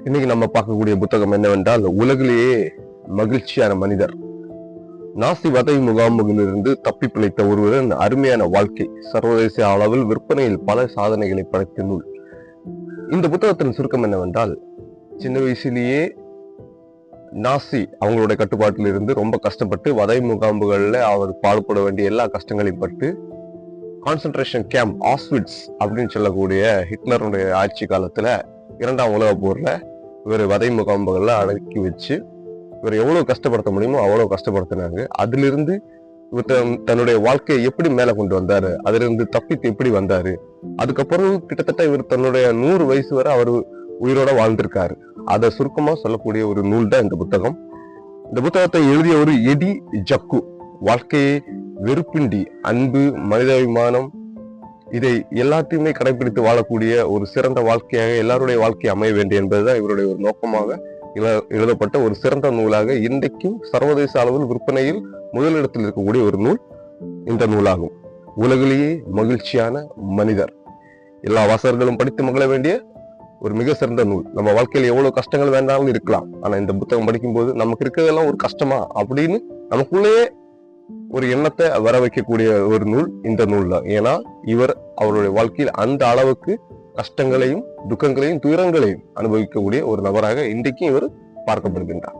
இன்னைக்கு நம்ம பார்க்கக்கூடிய புத்தகம் என்னவென்றால் உலகிலேயே மகிழ்ச்சியான மனிதர். நாசி வதை முகாமிலிருந்து தப்பி பிழைத்த ஒருவரின் அருமையான வாழ்க்கை, சர்வதேச அளவில் விற்பனையில் பல சாதனைகளை படைத்த நூல். இந்த புத்தகத்தின் சுருக்கம் என்னவென்றால், சின்ன வயசுலேயே நாசி அவங்களுடைய கட்டுப்பாட்டில் இருந்து ரொம்ப கஷ்டப்பட்டு வதை முகாம்புகள்ல அவர் பாடுபட வேண்டிய எல்லா கஷ்டங்களையும் பட்டு கான்சன்ட்ரேஷன் கேம்ப் ஆஸ்விட்ஸ் அப்படின்னு சொல்லக்கூடிய ஹிட்லருடைய ஆட்சி காலத்துல 2ஆம் உலக போர்ல இவர் வதை முகாம்புகள்ல அடக்கி வச்சு இவர் எவ்வளவு கஷ்டப்படுத்த முடியுமோ அவ்வளவு கஷ்டப்படுத்தினாங்க. அதிலிருந்து இவர் தன்னுடைய வாழ்க்கையை எப்படி மேல கொண்டு வந்தாரு, அதிலிருந்து தப்பித்து எப்படி வந்தாரு, அதுக்கப்புறம் கிட்டத்தட்ட இவர் தன்னுடைய 100 வயசு வரை அவர் உயிரோட வாழ்ந்திருக்காரு. அதை சுருக்கமா சொல்லக்கூடிய ஒரு நூல் தான் இந்த புத்தகம். இந்த புத்தகத்தை எழுதிய ஒரு எடி ஜக்கு. வாழ்க்கையை வெறுப்பின்றி அன்பு, மனிதாபிமானம், இதை எல்லாத்தையுமே கடைபிடித்து வாழக்கூடிய ஒரு சிறந்த வாழ்க்கையாக எல்லாருடைய வாழ்க்கை அமைய வேண்டும் என்பதுதான் இவருடைய ஒரு நோக்கமாக எழுதப்பட்ட ஒரு சிறந்த நூலாக இன்றைக்கும் சர்வதேச அளவில் விற்பனையில் முதலிடத்தில் இருக்கக்கூடிய ஒரு நூல் இந்த நூலாகும். உலகிலேயே மகிழ்ச்சியான மனிதர். எல்லா வாசகர்களும் படித்து மகிழ வேண்டிய ஒரு மிக சிறந்த நூல். நம்ம வாழ்க்கையில் எவ்வளவு கஷ்டங்கள் வேண்டாலும் இருக்கலாம், ஆனா இந்த புத்தகம் படிக்கும் போது நமக்கு இருக்கிறதெல்லாம் ஒரு கஷ்டமா அப்படின்னு நமக்குள்ளேயே ஒரு எண்ணத்தை வர வைக்கக்கூடிய ஒரு நூல் இந்த நூல் தான். ஏன்னா இவர் அவருடைய வாழ்க்கையில் அந்த அளவுக்கு கஷ்டங்களையும் துக்கங்களையும் துயரங்களையும் அனுபவிக்கக்கூடிய ஒரு நபராக இன்றைக்கும் இவர் பார்க்கப்படுகின்றார்.